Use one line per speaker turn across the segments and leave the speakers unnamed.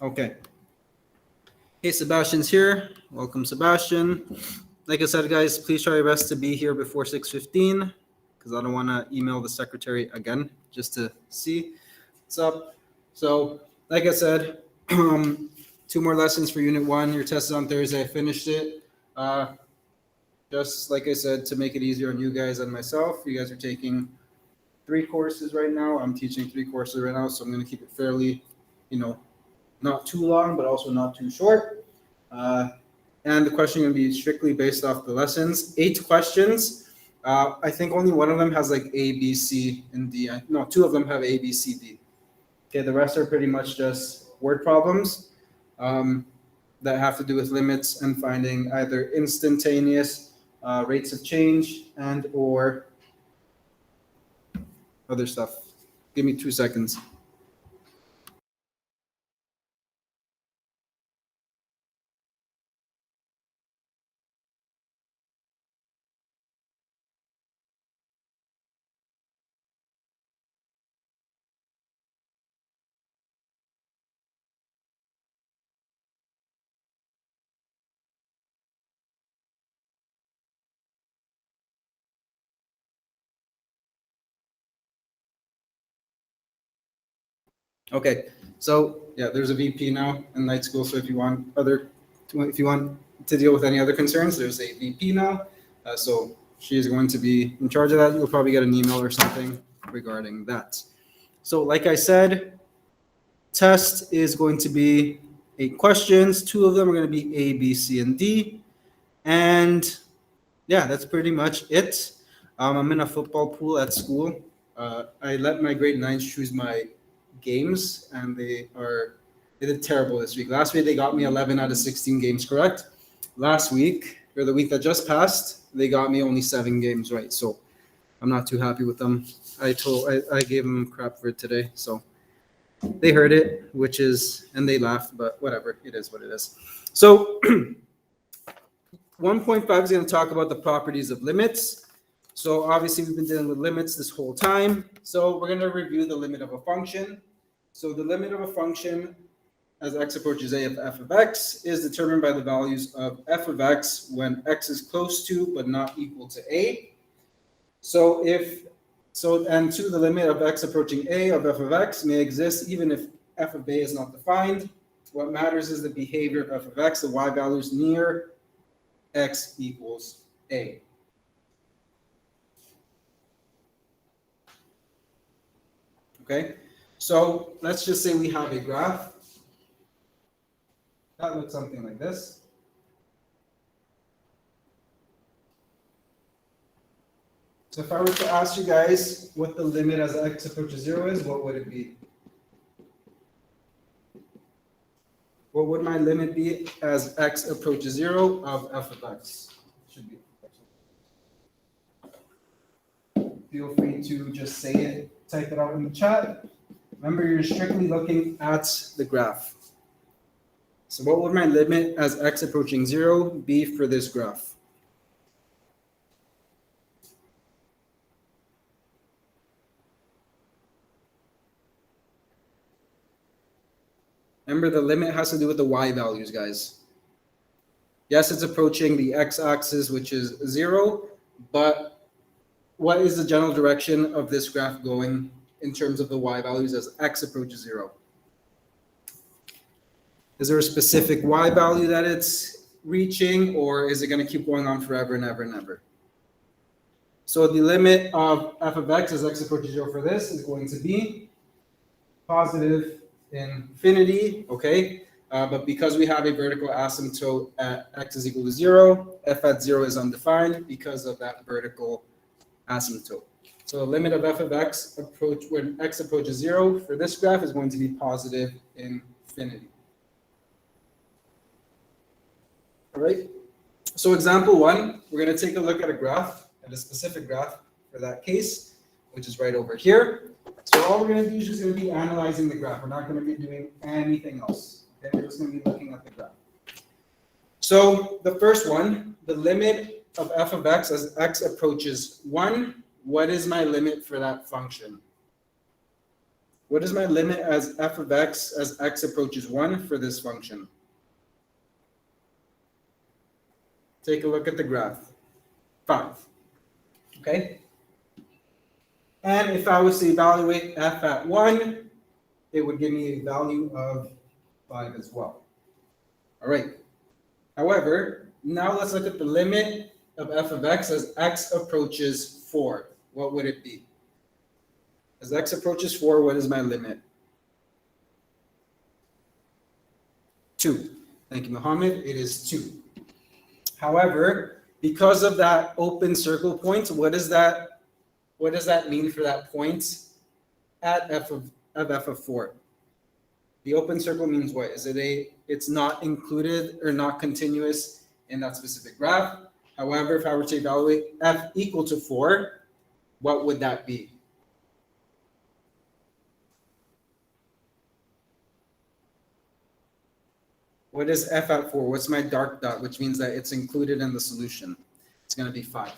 Okay. Hey, Sebastian's here. Welcome, Sebastian. Like I said, guys, please try your best to be here before 6:15 because I don't want to email the secretary again just to see what's up. So, like I said, 2 more lessons for Unit 1. Your test is on Thursday. I finished it. Just like I said, to make it easier on you guys and myself, you guys are taking 3 courses right now. I'm teaching 3 courses right now, so I'm going to keep it fairly, not too long, but also not too short. And the question is going to be strictly based off the lessons. 8 questions. I think only one of them has like A, B, C, and D. No, 2 of them have A, B, C, D. Okay, the rest are pretty much just word problems that have to do with limits and finding either instantaneous rates of change and or other stuff. Give me 2 seconds. Okay, so yeah, there's a VP now in night school. So if you want to deal with any other concerns, there's a VP now. So she is going to be in charge of that. You'll probably get an email or something regarding that. So like I said, test is going to be 8 questions. 2 of them are going to be A, B, C, and D. And yeah, that's pretty much it. I'm in a football pool at school. I let my grade 9s choose my games, and they did terrible this week. Last week they got me 11 out of 16 games correct. Last week, or the week that just passed, they got me only 7 games right. So I'm not too happy with them. I gave them crap for it today, so they heard it, and they laughed, but whatever, it is what it is. So 1.5 is going to talk about the properties of limits. So obviously we've been dealing with limits this whole time. So we're going to review the limit of a function. So the limit of a function as x approaches a of f of x is determined by the values of f of x when x is close to but not equal to a. And the limit of x approaching a of f of x may exist even if f of a is not defined. What matters is the behavior of f of x, the y values near x equals a. Okay, so let's just say we have a graph that looks something like this. So if I were to ask you guys what the limit as x approaches 0 is, what would it be? What would my limit be as x approaches 0 of f of x? Should be. Feel free to just say it, type it out in the chat. Remember, you're strictly looking at the graph. So what would my limit as x approaching 0 be for this graph? Remember, the limit has to do with the y values, guys. Yes, it's approaching the x-axis, which is 0, but what is the general direction of this graph going in terms of the y values as x approaches 0? Is there a specific y value that it's reaching, or is it going to keep going on forever and ever and ever? So the limit of f of x as x approaches 0 for this is going to be positive infinity, okay? But because we have a vertical asymptote at x is equal to 0, f at 0 is undefined because of that vertical asymptote. So the limit of f of x when x approaches 0 for this graph is going to be positive infinity. All right. So example 1, we're going to take a look at a specific graph for that case, which is right over here. So all we're going to do is just going to be analyzing the graph. We're not going to be doing anything else. Okay? We're just going to be looking at the graph. So the first one, the limit of f of x as x approaches 1. What is my limit for that function? What is my limit as f of x as x approaches 1 for this function? Take a look at the graph. 5. Okay? And if I was to evaluate f at 1, it would give me a value of 5 as well. All right. However, now let's look at the limit of f of x as x approaches 4. What would it be? As x approaches 4, what is my limit? 2. Thank you, Mohammed. It is 2. However, because of that open circle point, what does that mean for that point at f of 4? The open circle means what? It's not included or not continuous in that specific graph. However, if I were to evaluate f equal to 4, what would that be? What is f at 4? What's my dark dot, which means that it's included in the solution? It's going to be 5.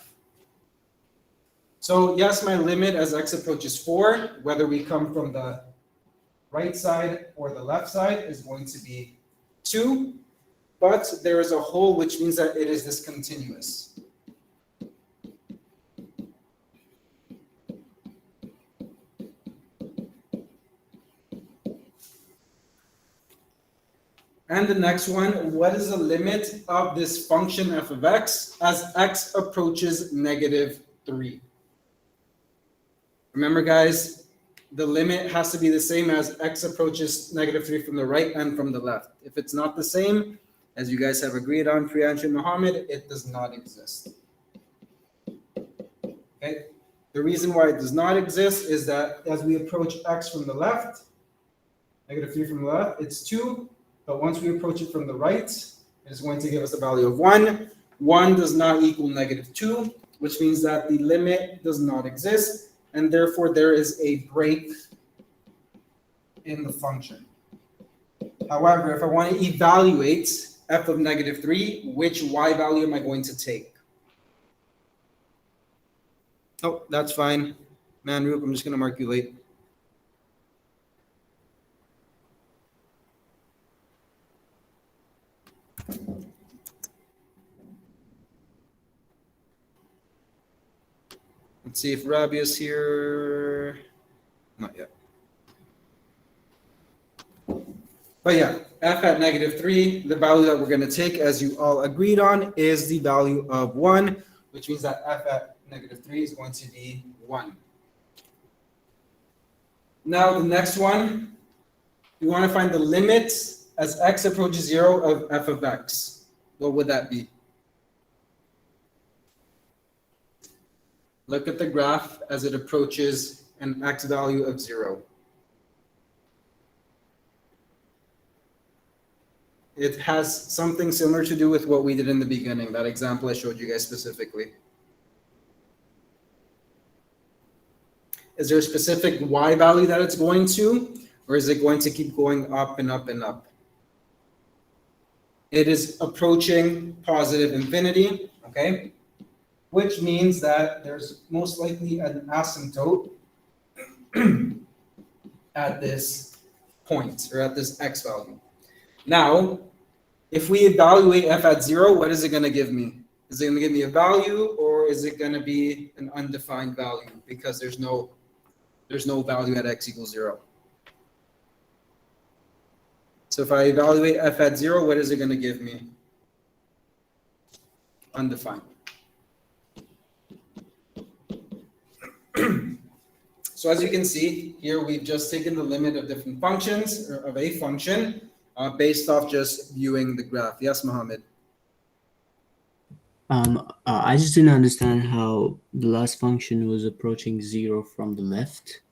So yes, my limit as x approaches 4, whether we come from the right side or the left side, is going to be 2, but there is a hole, which means that it is discontinuous. And the next one, what is the limit of this function f of x as x approaches -3? Remember, guys, the limit has to be the same as x approaches -3 from the right and from the left. If it's not the same, as you guys have agreed on, Priyansh and Mohammed, it does not exist. Okay? The reason why it does not exist is that as we approach x from the left, -3 from the left, it's 2. But once we approach it from the right, it is going to give us a value of 1. 1 does not equal -2, which means that the limit does not exist, and therefore there is a break in the function. However, if I want to evaluate f of -3, which y value am I going to take? Oh, that's fine. Manroop, I'm just going to mark you late. Let's see if Rabia's here. Not yet. But yeah, f at -3, the value that we're going to take, as you all agreed on, is the value of 1, which means that f at -3 is going to be 1. Now, the next one, we want to find the limit as x approaches 0 of f of x. What would that be? Look at the graph as it approaches an x value of 0. It has something similar to do with what we did in the beginning, that example I showed you guys specifically. Is there a specific y value that it's going to, or is it going to keep going up and up and up? It is approaching positive infinity, okay? Which means that there's most likely an asymptote at this point, or at this x value. Now, if we evaluate f at 0, what is it going to give me? Is it going to give me a value, or is it going to be an undefined value because there's no value at x equals 0? So if I evaluate f at 0, what is it going to give me? Undefined. So as you can see here, we've just taken the limit of different functions, or of a function, based off just viewing the graph. Yes, Mohammed?
I just didn't understand how the last function was approaching 0 from the left.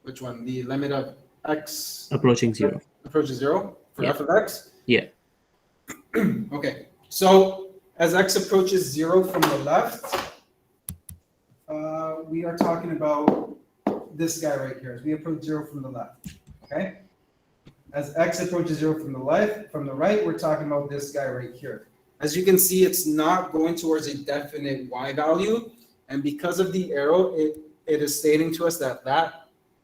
Which one? The limit of x
approaching 0.
Approaches 0 for f of x?
Yeah.
Okay. So as x approaches 0 from the left, we are talking about this guy right here. As we approach 0 from the left. Okay. As x approaches 0 from the right, we're talking about this guy right here. As you can see, it's not going towards a definite y value, and because of the arrow, it is stating to us that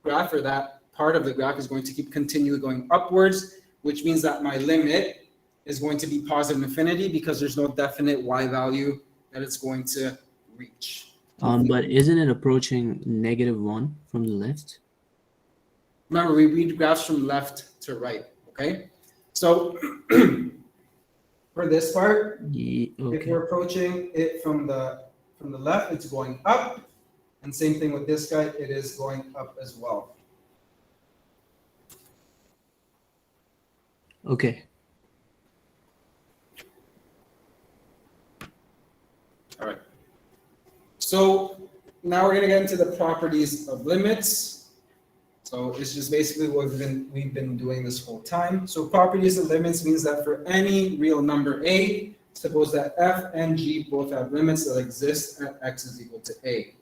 graph, or that part of the graph, is going to keep continually going upwards, which means that my limit is going to be positive infinity because there's no definite y value that it's going to reach.
But isn't it approaching -1 from the left?
Remember, we read graphs from left to right, okay? So for this part, if
Okay.
we're approaching it from the left, it's going up. And same thing with this guy, it is going up as well.
Okay.
All right. So now we're going to get into the properties of limits. So it's just basically what we've been doing this whole time. So properties of limits means that for any real number a, suppose that f and g both have limits that exist at x is equal to a.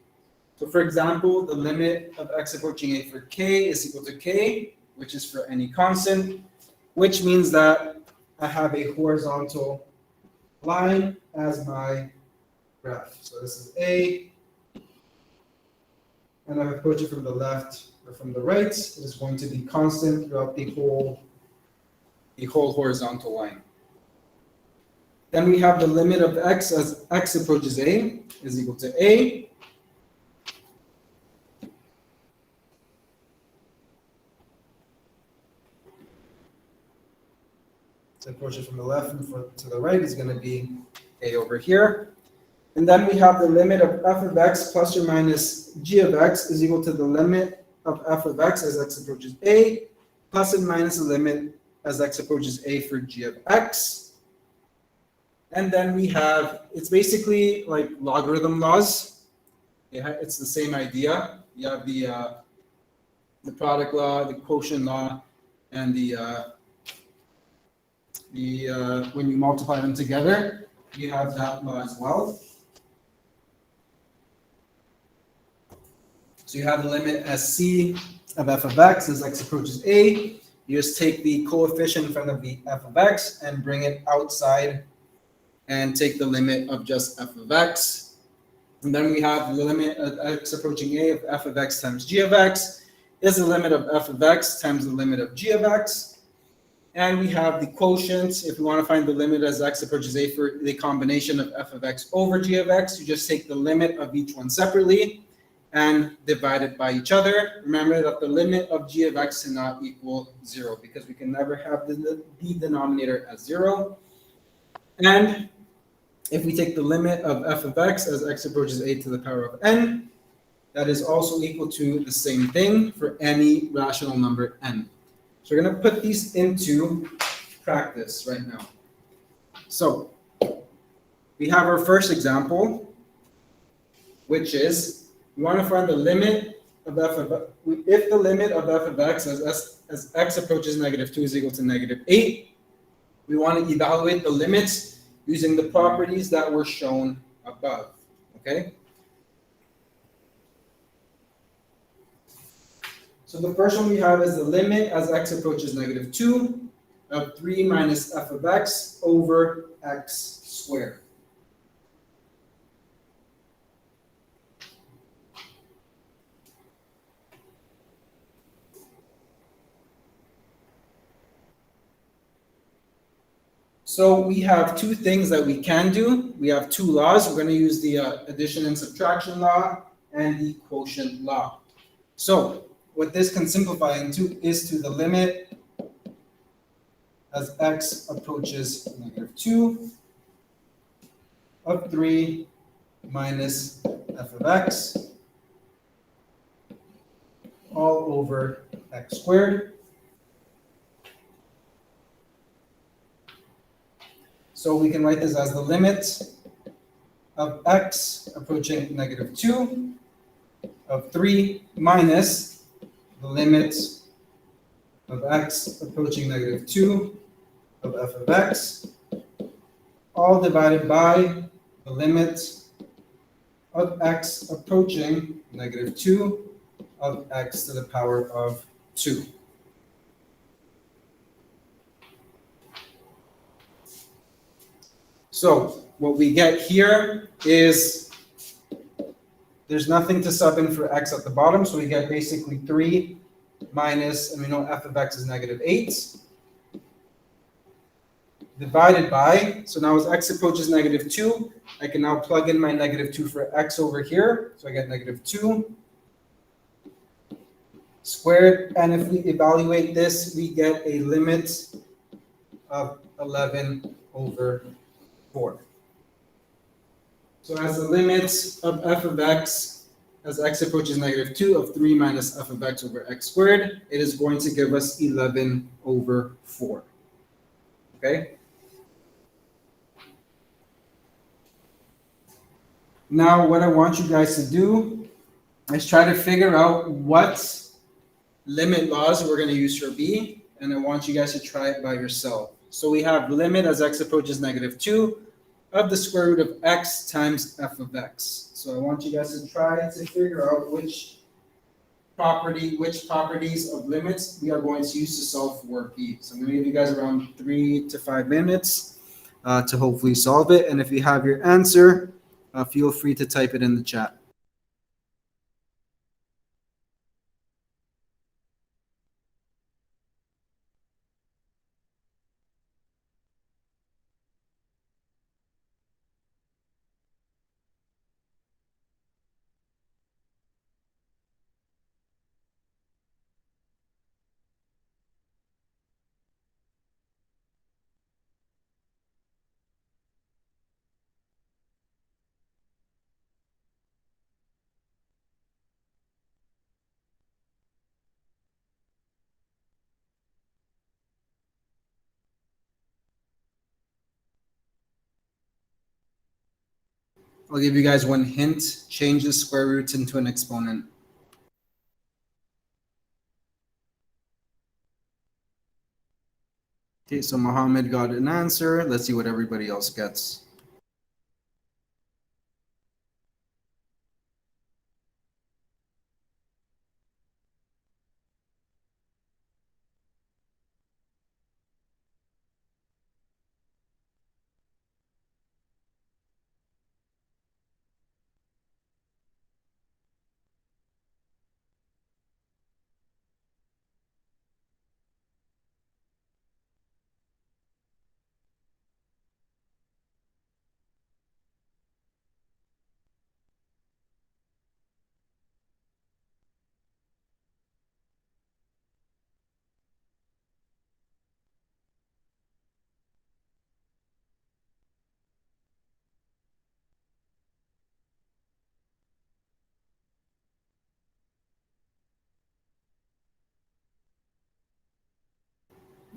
So for example, the limit of x approaching a for k is equal to k, which is for any constant, which means that I have a horizontal line as my graph. So this is a, and I approach it from the left or from the right. It is going to be constant throughout the whole horizontal line. Then we have the limit of x as x approaches a is equal to a. So approach it from the left and to the right is going to be a over here. And then we have the limit of f of x plus or minus g of x is equal to the limit of f of x as x approaches a, plus and minus the limit as x approaches a for g of x. And then we have, it's basically like logarithm laws. It's the same idea. You have the product law, the quotient law, and when you multiply them together, you have that law as well. So you have the limit as c of f of x as x approaches a. You just take the coefficient in front of the f of x and bring it outside and take the limit of just f of x. And then we have the limit of x approaching a of f of x times g of x is the limit of f of x times the limit of g of x. And we have the quotient. If we want to find the limit as x approaches a for the combination of f of x over g of x, you just take the limit of each one separately and divide it by each other. Remember that the limit of g of x cannot equal 0 because we can never have the denominator as 0. And if we take the limit of f of x as x approaches a to the power of n, that is also equal to the same thing for any rational number n. So we're going to put these into practice right now. So we have our first example, which is we want to find the limit of f of if the limit of f of x as x approaches -2 is equal to -8. We want to evaluate the limits using the properties that were shown above. Okay. So the first one we have is the limit as x approaches -2 of 3 minus f of x over x squared. So we have two things that we can do. We have two laws. We're going to use the addition and subtraction law and the quotient law. So what this can simplify into is to the limit as x approaches -2 of 3 minus f of x all over x squared. So we can write this as the limit of x approaching -2 of 3 minus the limit of x approaching -2 of f of x, all divided by the limit of x approaching -2 of x to the power of 2. So what we get here is There's nothing to sub in for x at the bottom, so we get basically 3 minus, and we know f of x is negative 8, divided by, so now as x approaches negative 2, I can now plug in my negative 2 for x over here, so I get negative 2 squared, and if we evaluate this, we get a limit of 11 over 4. So as the limit of f of x as x approaches negative 2 of 3 minus f of x over x squared, it is going to give us 11 over 4. Okay? Now what I want you guys to do is try to figure out what limit laws we're going to use for b, and I want you guys to try it by yourself. So we have limit as x approaches negative 2 of the square root of x times f of x. So I want you guys to try to figure out which properties of limits we are going to use to solve for b. So I'm going to give you guys around 3 to 5 minutes to hopefully solve it. And if you have your answer, feel free to type it in the chat. I'll give you guys one hint. Change the square roots into an exponent. Okay, so Mohammed got an answer. Let's see what everybody else gets.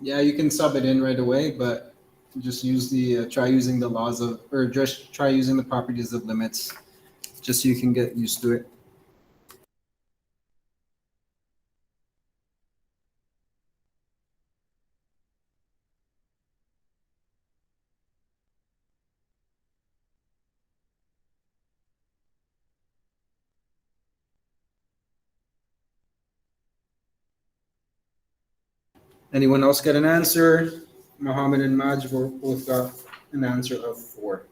Yeah, you can sub it in right away, but just use the try using the laws of, or just try using the properties of limits, just so you can get used to it. Anyone else get an answer? Mohammed and Maj both got an answer of 4.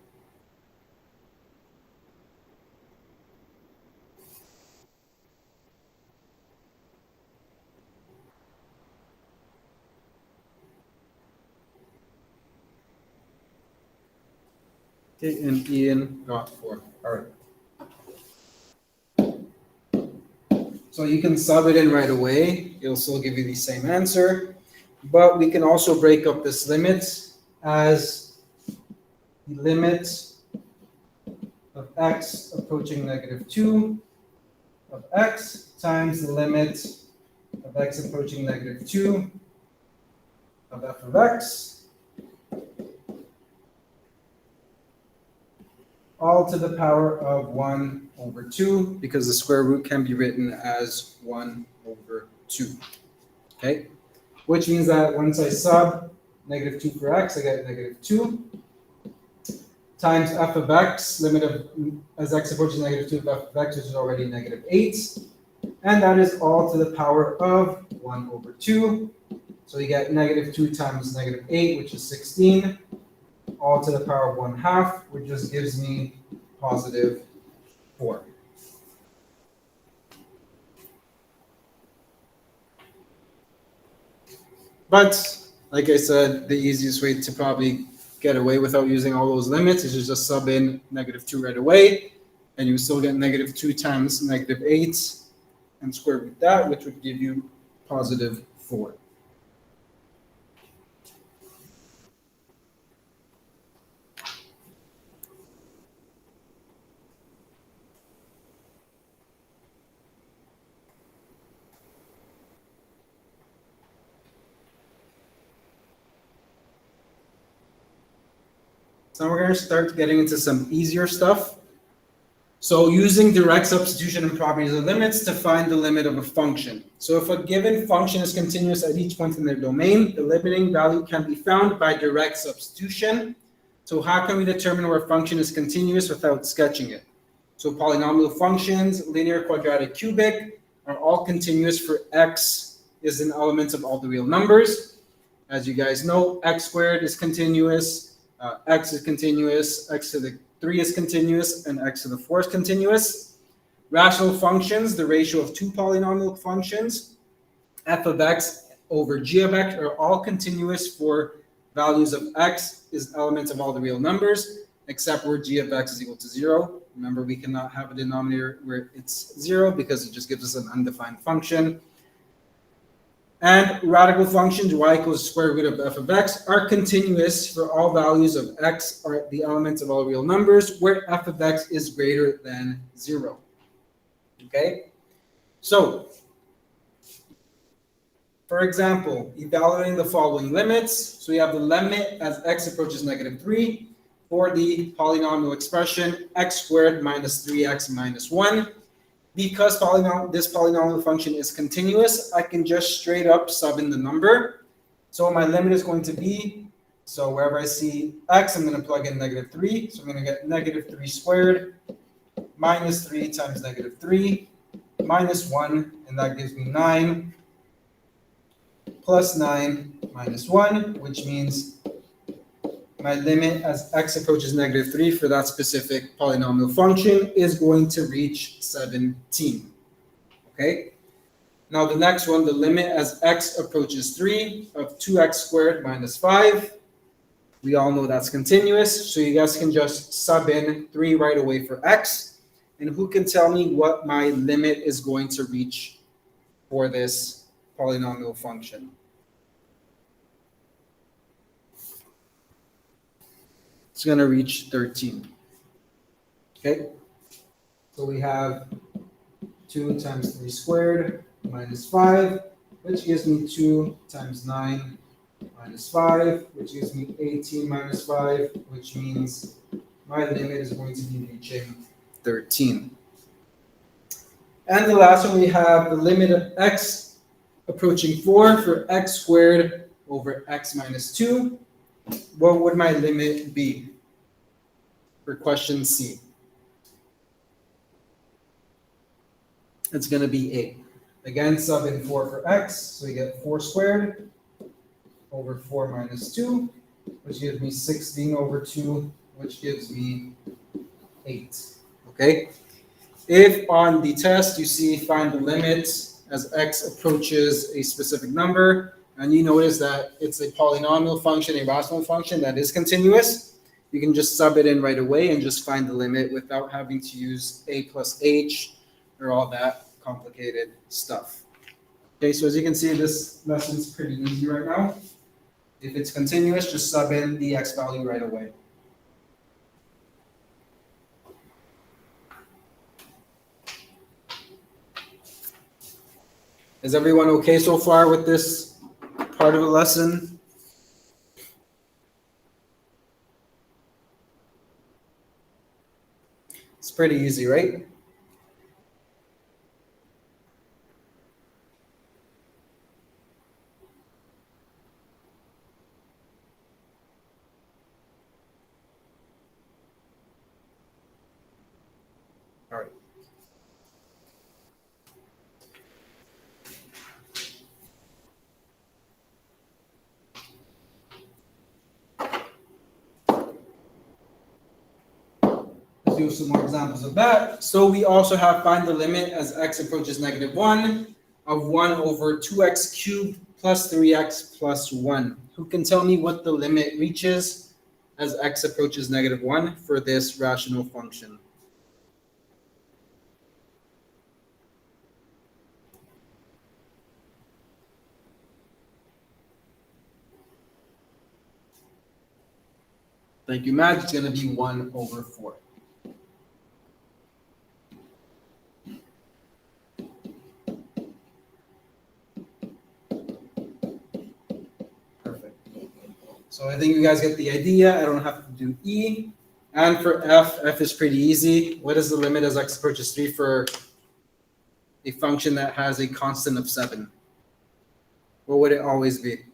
Okay, and Ian got 4. All right. So you can sub it in right away. It'll still give you the same answer. But we can also break up this limit as the limit of x approaching negative 2 of x times the limit of x approaching negative 2 of f of x, all to the power of 1 over 2, because the square root can be written as 1 over 2. Okay? Which means that once I sub negative 2 for x, I get negative 2 times f of x, limit of as x approaches negative 2 of f of x, which is already negative 8. And that is all to the power of 1 over 2. So you get negative 2 times negative 8, which is 16, all to the power of 1/2, which just gives me positive 4. But like I said, the easiest way to probably get away without using all those limits is just sub in -2 right away, and you still get -2 times -8 and square root that, which would give you +4. So now we're going to start getting into some easier stuff. So using direct substitution and properties of limits to find the limit of a function. So if a given function is continuous at each point in their domain, the limiting value can be found by direct substitution. So how can we determine where a function is continuous without sketching it? So polynomial functions, linear, quadratic, cubic, are all continuous for x is an element of all the real numbers. As you guys know, x squared is continuous, x is continuous, x to the 3 is continuous, and x to the 4 is continuous. Rational functions, the ratio of two polynomial functions, f of x over g of x, are all continuous for values of x is elements of all the real numbers, except where g of x is equal to 0. Remember, we cannot have a denominator where it's 0 because it just gives us an undefined function. And radical functions, y equals square root of f of x, are continuous for all values of x are the elements of all real numbers where f of x is greater than 0. Okay? So, for example, evaluating the following limits. So we have the limit as x approaches -3 for the polynomial expression x squared minus 3x minus 1. Because this polynomial function is continuous, I can just straight up sub in the number. So my limit is going to be, so wherever I see x, I'm going to plug in -3. So I'm going to get -3 squared minus 3 times -3 minus 1, and that gives me 9 plus 9 minus 1, which means my limit as x approaches -3 for that specific polynomial function is going to reach 17. Okay? Now the next one, the limit as x approaches 3 of 2x squared minus 5. We all know that's continuous, so you guys can just sub in 3 right away for x. And who can tell me what my limit is going to reach for this polynomial function? It's going to reach 13. Okay? So we have 2 times 3 squared minus 5, which gives me 2 times 9 minus 5, which gives me 18 minus 5, which means my limit is going to be reaching 13. And the last one, we have the limit of x approaching 4 for x squared over x minus 2. What would my limit be for question C? It's going to be 8. Again, sub in 4 for x, so we get 4 squared over 4 minus 2, which gives me 16 over 2, which gives me 8. Okay? If on the test you see find the limit as x approaches a specific number, and you notice that it's a polynomial function, a rational function that is continuous, you can just sub it in right away and just find the limit without having to use a plus h or all that complicated stuff. Okay, so as you can see, this lesson's pretty easy right now. If it's continuous, just sub in the x value right away. Is everyone okay so far with this part of the lesson? It's pretty easy, right? All right. Let's do some more examples of that. So we also have find the limit as x approaches -1 of 1 over 2x cubed plus 3x plus 1. Who can tell me what the limit reaches as x approaches -1 for this rational function? Thank you, Matt. It's going to be 1/4. Perfect. So I think you guys get the idea. I don't have to do E. And for f is pretty easy. What is the limit as x approaches 3 for a function that has a constant of 7? What would it always be?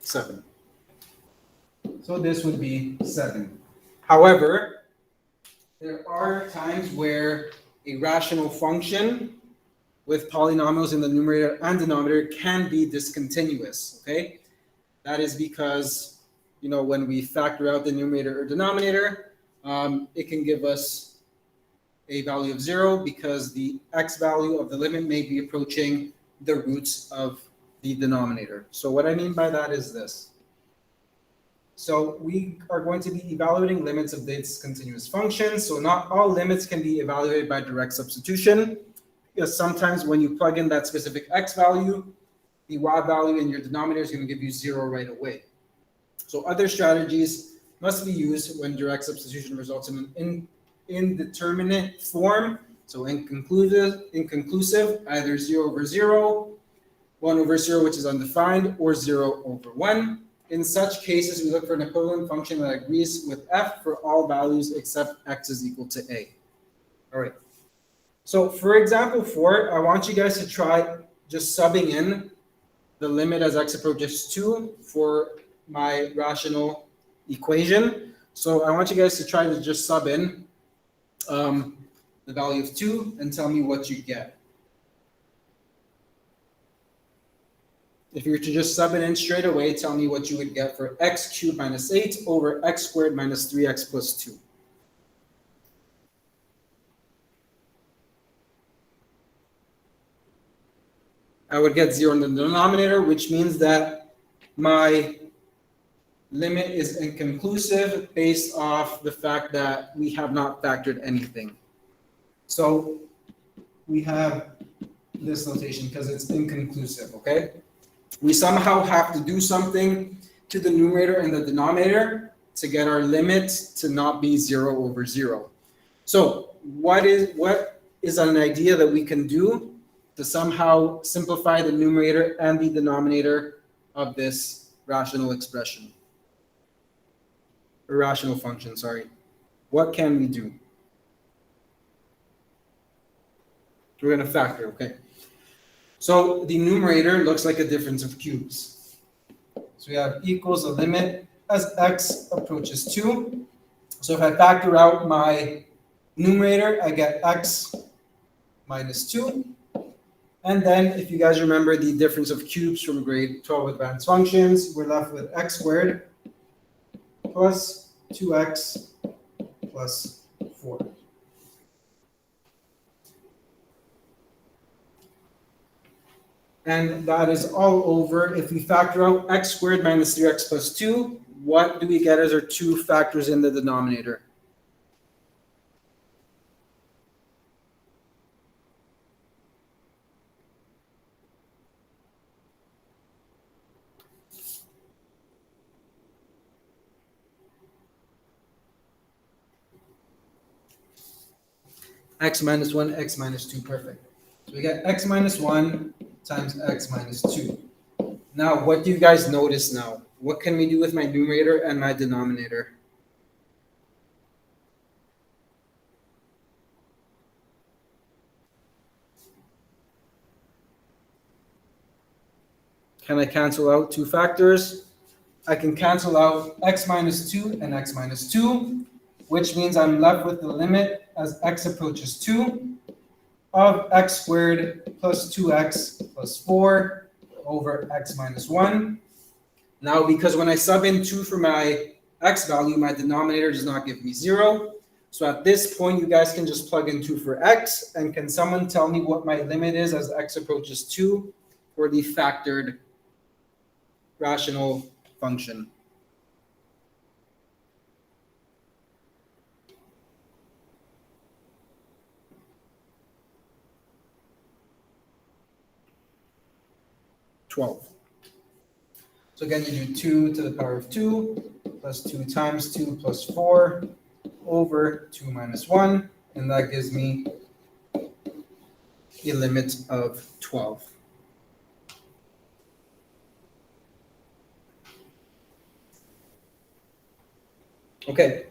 Seven. So this would be 7. However, there are times where a rational function with polynomials in the numerator and denominator can be discontinuous, okay? That is because, when we factor out the numerator or denominator, it can give us a value of 0 because the x value of the limit may be approaching the roots of the denominator. So what I mean by that is this. So we are going to be evaluating limits of this continuous function. So not all limits can be evaluated by direct substitution, because sometimes when you plug in that specific x value, the y value in your denominator is going to give you 0 right away. So other strategies must be used when direct substitution results in an indeterminate form. So inconclusive, either 0/0, 1/0, which is undefined, or 0/1. In such cases, we look for an equivalent function that agrees with f for all values except x is equal to a. All right. So for example 4, I want you guys to try just subbing in the limit as x approaches 2 for my rational equation. So I want you guys to try to just sub in the value of 2 and tell me what you get. If you were to just sub it in straight away, tell me what you would get for x cubed minus 8 over x squared minus 3x plus 2. I would get 0 in the denominator, which means that my limit is inconclusive based off the fact that we have not factored anything. So we have this notation because it's inconclusive, okay? We somehow have to do something to the numerator and the denominator to get our limit to not be 0/0. So what is an idea that we can do to somehow simplify the numerator and the denominator of this rational expression? Or rational function, sorry. What can we do? We're going to factor, okay? So the numerator looks like a difference of cubes. So we have equals a limit as x approaches 2. So if I factor out my numerator, I get x minus 2. And then if you guys remember the difference of cubes from grade 12 advanced functions, we're left with x squared plus 2x plus 4. And that is all over. If we factor out x squared minus 3x plus 2, what do we get as our two factors in the denominator? X minus 1, x minus 2, perfect. So we get x minus 1 times x minus 2. Now, what do you guys notice now? What can we do with my numerator and my denominator? Can I cancel out two factors? I can cancel out x minus 2 and x minus 2, which means I'm left with the limit as x approaches 2 of x squared plus 2x plus 4 over x minus 1. Now, because when I sub in 2 for my x value, my denominator does not give me 0, So at this point, you guys can just plug in 2 for x. And can someone tell me what my limit is as x approaches 2 for the factored rational function? $12. So again, you do 2 to the power of 2 plus 2 times 2 plus 4 over 2 minus 1. And that gives me a limit of 12. Okay,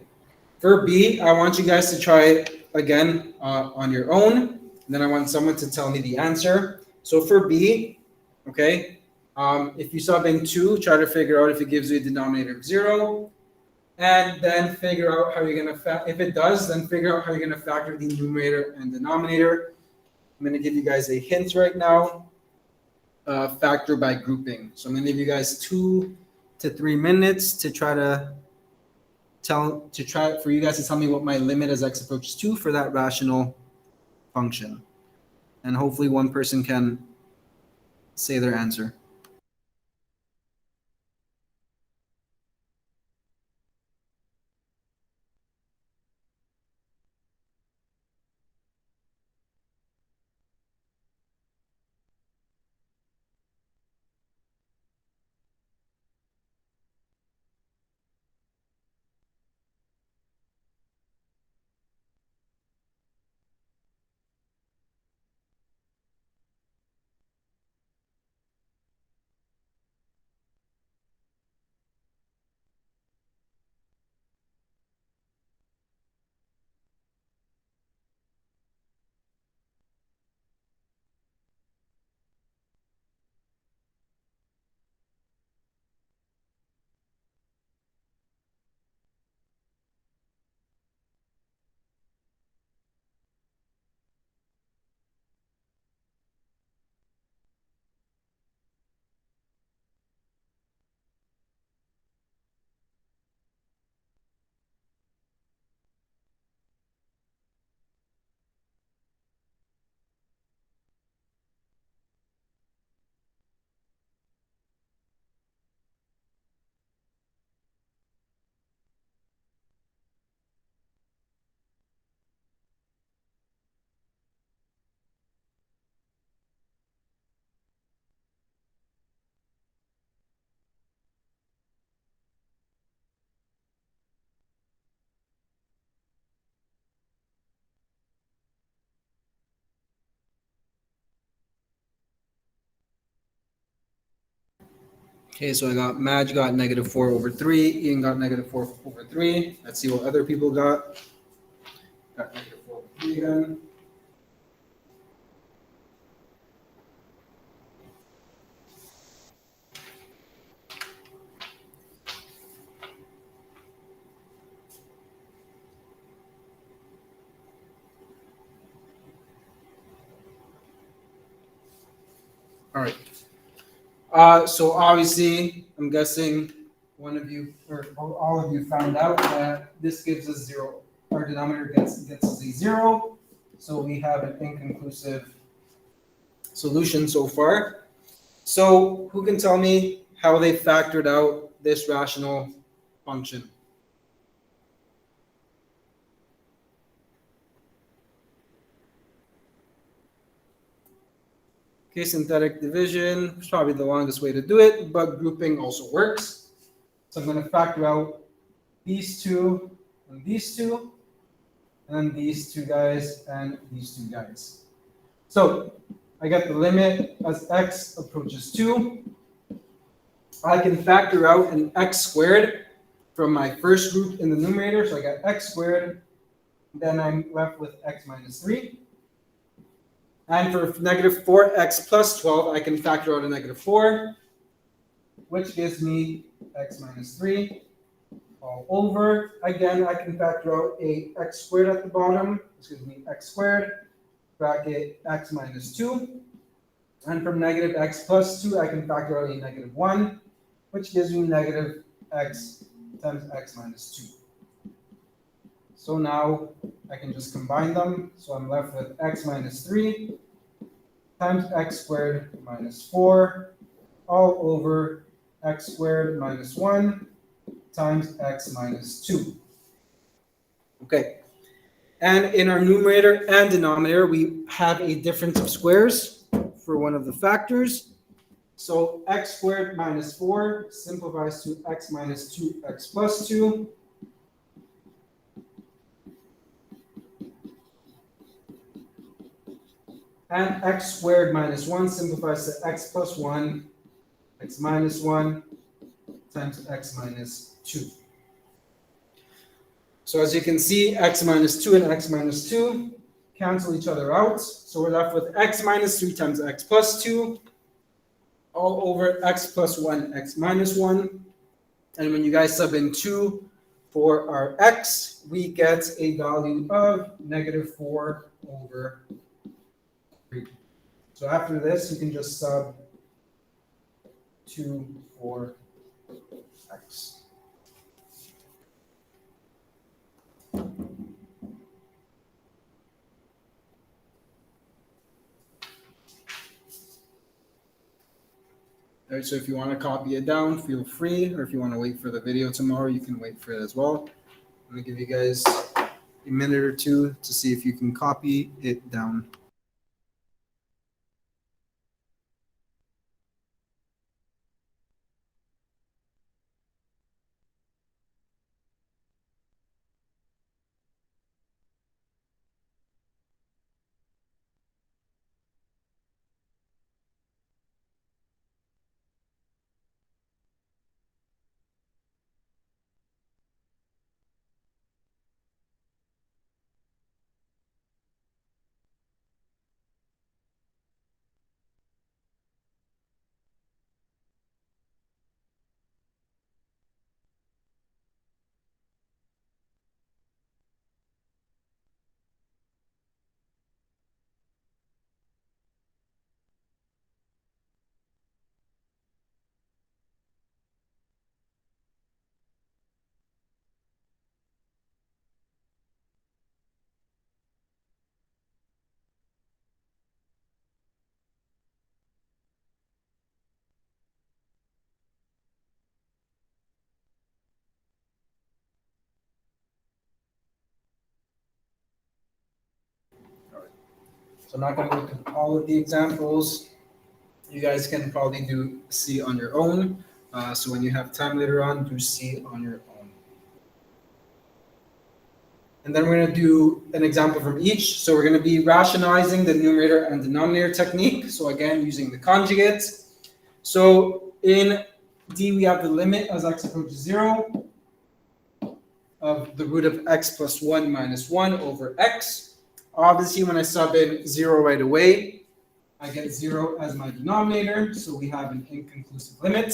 for B, I want you guys to try it again on your own. And then I want someone to tell me the answer. So for B, okay, if you sub in 2, try to figure out if it gives you a denominator of 0. And then figure out how you're going to, if it does, then figure out how you're going to factor the numerator and denominator. I'm going to give you guys a hint right now. Factor by grouping. So I'm going to give you guys 2 to 3 minutes to try for you guys to tell me what my limit as x approaches 2 for that rational function. And hopefully one person can say their answer. Okay, so I got Madge got -4 over 3. Ian got -4 over 3. Let's see what other people got. Got -4 over 3 again. All right. So obviously, I'm guessing one of you or all of you found out that this gives us 0. Our denominator gets us a 0. So we have an inconclusive solution so far. So who can tell me how they factored out this rational function? Okay, synthetic division is probably the longest way to do it, but grouping also works. So I'm going to factor out these 2 and these 2, and then these 2 guys and these 2 guys. So I get the limit as x approaches 2. I can factor out an x squared from my first group in the numerator. So I got x squared. Then I'm left with x minus 3. And for -4x plus 12, I can factor out a -4, which gives me x minus 3 all over. Again, I can factor out a x squared at the bottom. This gives me x squared, bracket x minus 2. And from -x plus 2, I can factor out a -1, which gives me -x times x minus 2. So now I can just combine them. So I'm left with x minus 3 times x squared minus 4 all over x squared minus 1 times x minus 2. Okay. And in our numerator and denominator, we have a difference of squares for one of the factors. So x squared minus 4 simplifies to x minus 2x plus 2. And x squared minus 1 simplifies to x plus 1, x minus 1 times x minus 2. So as you can see, x minus 2 and x minus 2 cancel each other out. So we're left with x minus 3 times x plus 2 all over x plus 1, x minus 1. And when you guys sub in 2 for our x, we get a value of negative 4 over 3. So after this, you can just sub 2 for x. All right, so if you want to copy it down, feel free, or if you want to wait for the video tomorrow, you can wait for it as well. I'm going to give you guys a minute or two to see if you can copy it down. So I'm not going to go through all of the examples. You guys can probably do C on your own. So when you have time later on, do C on your own. And then we're going to do an example from each. So we're going to be rationalizing the numerator and denominator technique. So again, using the conjugate. So in D, we have the limit as x approaches 0 of the root of x plus 1 minus 1 over x. Obviously, when I sub in 0 right away, I get 0 as my denominator, so we have an inconclusive limit.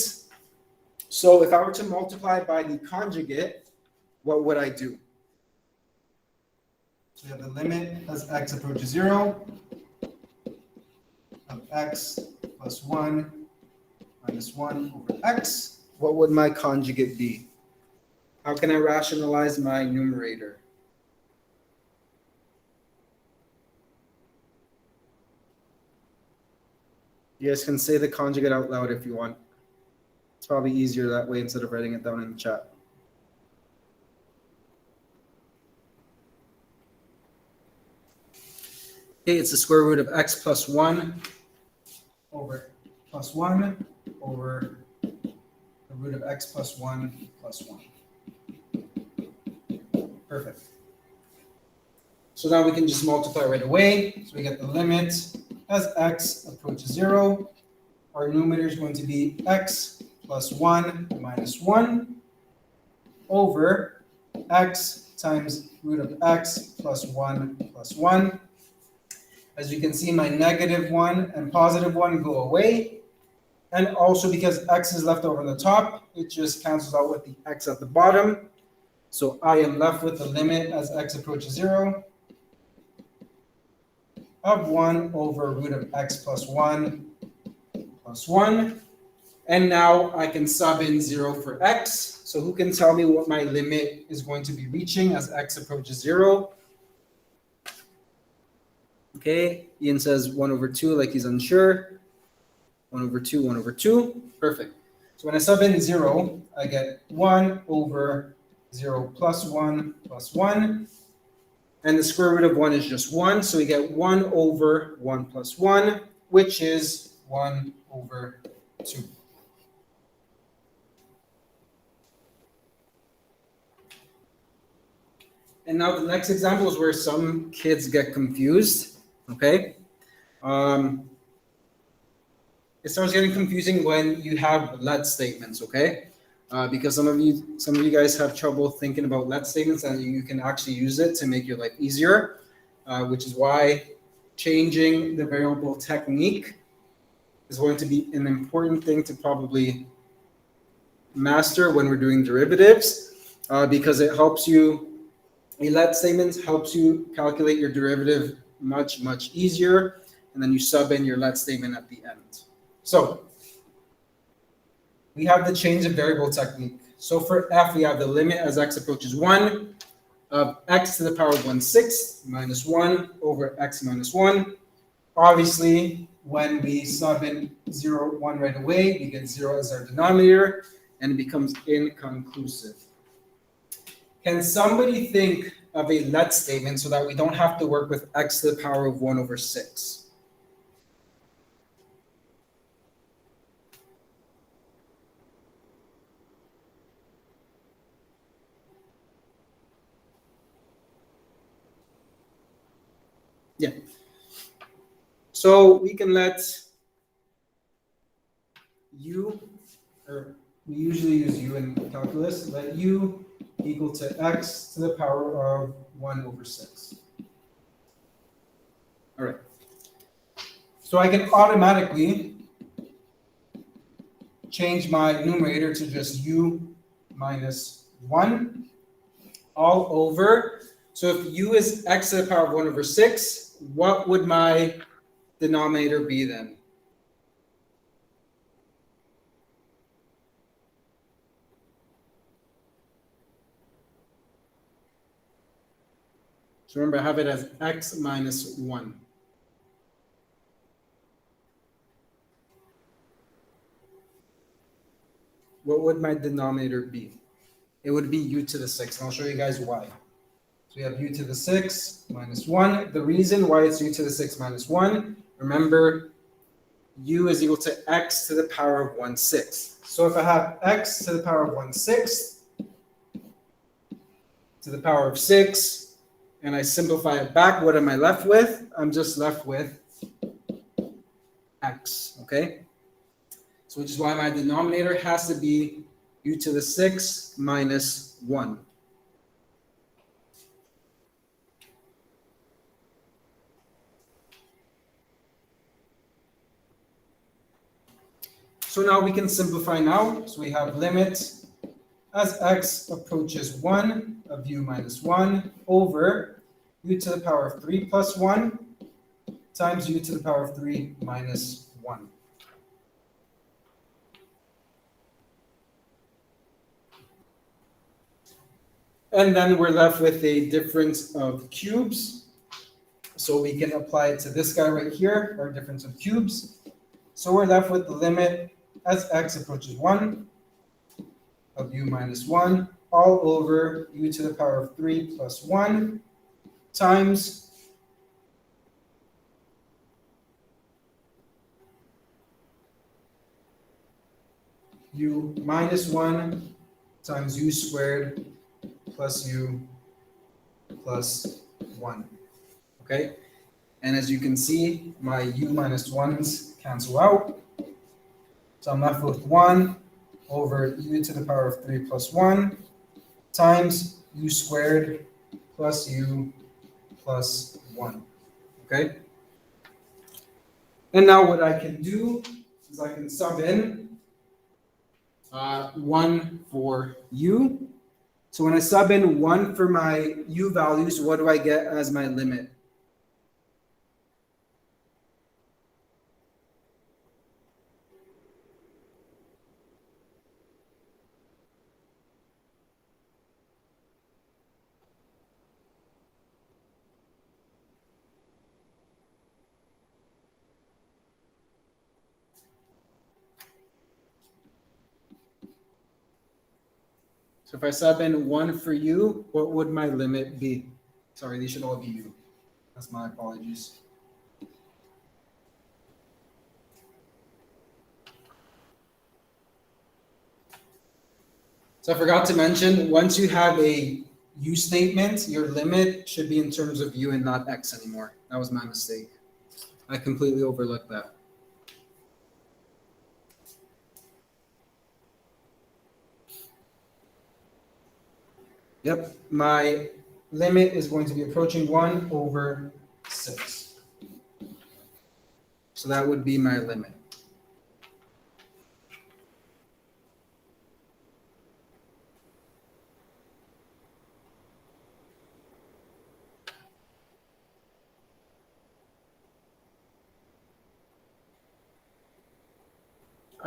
So if I were to multiply by the conjugate, what would I do? So we have the limit as x approaches 0 of x plus 1 minus 1 over x. What would my conjugate be? How can I rationalize my numerator? You guys can say the conjugate out loud if you want. It's probably easier that way instead of writing it down in the chat. Okay, it's the square root of x plus 1 over plus 1 over the root of x plus 1 plus 1. Perfect. So now we can just multiply right away. So we get the limit as x approaches 0. Our numerator is going to be x plus 1 minus 1 over x times root of x plus 1 plus 1. As you can see, my negative 1 and positive 1 go away. And also because x is left over on the top, it just cancels out with the x at the bottom. So I am left with the limit as x approaches 0 of 1 over root of x plus 1 plus 1. And now I can sub in 0 for x. So who can tell me what my limit is going to be reaching as x approaches 0? Okay, Ian says 1 over 2 like he's unsure. 1 over 2, 1 over 2. Perfect. So when I sub in 0, I get 1 over 0 plus 1 plus 1. And the square root of 1 is just 1. So we get 1 over 1 plus 1, which is 1 over 2. And now the next example is where some kids get confused, okay? It starts getting confusing when you have let statements, okay? Because some of you guys have trouble thinking about let statements, and you can actually use it to make your life easier, which is why changing the variable technique is going to be an important thing to probably master when we're doing derivatives, because it helps you. A let statement helps you calculate your derivative much, much easier, and then you sub in your let statement at the end. So we have the change of variable technique. So for f, we have the limit as x approaches 1 of x to the power of 1/6 minus 1 over x minus 1. Obviously, when we sub in 0, 1 right away, we get 0 as our denominator, and it becomes inconclusive. Can somebody think of a let statement so that we don't have to work with x to the power of 1 over 6? Yeah. So we can let u, or we usually use u in calculus, let u equal to x to the power of 1 over 6. All right. So I can automatically change my numerator to just u minus 1 all over. So if u is x to the power of 1 over 6, what would my denominator be then? So remember, I have it as x minus 1. What would my denominator be? It would be u to the 6, and I'll show you guys why. So we have u to the 6 minus 1. The reason why it's u to the 6 minus 1, remember, u is equal to x to the power of 1/6. So if I have x to the power of 1/6 to the power of 6, and I simplify it back, what am I left with? I'm just left with x, okay? So which is why my denominator has to be u to the 6 minus 1. So now we can simplify now. So we have limit as x approaches 1 of u minus 1 over u to the power of 3 plus 1 times u to the power of 3 minus 1. And then we're left with a difference of cubes. So we can apply it to this guy right here, our difference of cubes. So we're left with the limit as x approaches 1 of u minus 1 all over u to the power of 3 plus 1 times u minus 1 times u squared plus u plus 1. Okay? And as you can see, my u minus 1s cancel out. So I'm left with 1 over u to the power of 3 plus 1 times u squared plus u plus 1. Okay? And now what I can do is I can sub in 1 for u. So when I sub in 1 for my u values, what do I get as my limit? So if I sub in 1 for u, what would my limit be? Sorry, these should all be u. That's my apologies. So I forgot to mention, once you have a u statement, your limit should be in terms of u and not x anymore. That was my mistake. I completely overlooked that. Yep, my limit is going to be approaching 1 over 6. So that would be my limit.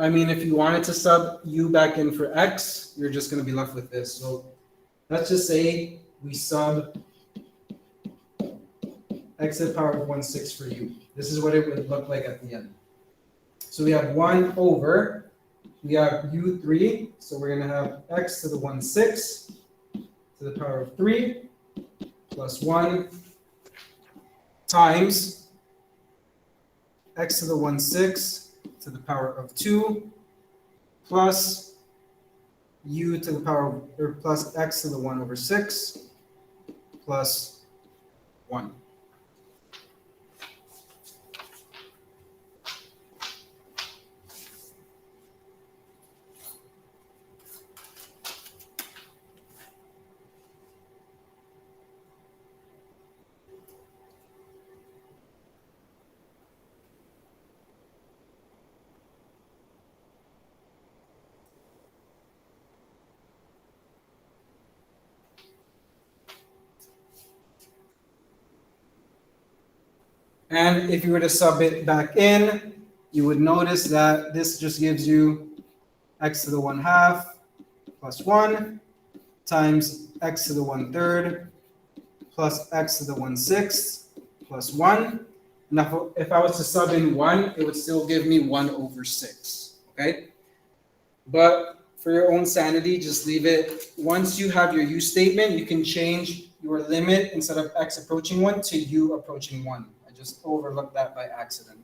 I mean, if you wanted to sub u back in for x, you're just going to be left with this. So let's just say we sub x to the power of 1/6 for u. This is what it would look like at the end. So we have 1 over, we have u3, so we're going to have x to the 1/6 to the power of 3 plus 1 times x to the 1/6 to the power of 2 plus u to the power of, or plus x to the 1 over 6 plus 1. And if you were to sub it back in, you would notice that this just gives you x to the 1/2 plus 1 times x to the 1/3 plus x to the 1/6 plus 1. Now, if I was to sub in 1, it would still give me 1 over 6. Okay? But for your own sanity, just leave it. Once you have your u statement, you can change your limit instead of x approaching 1 to u approaching 1. I just overlooked that by accident.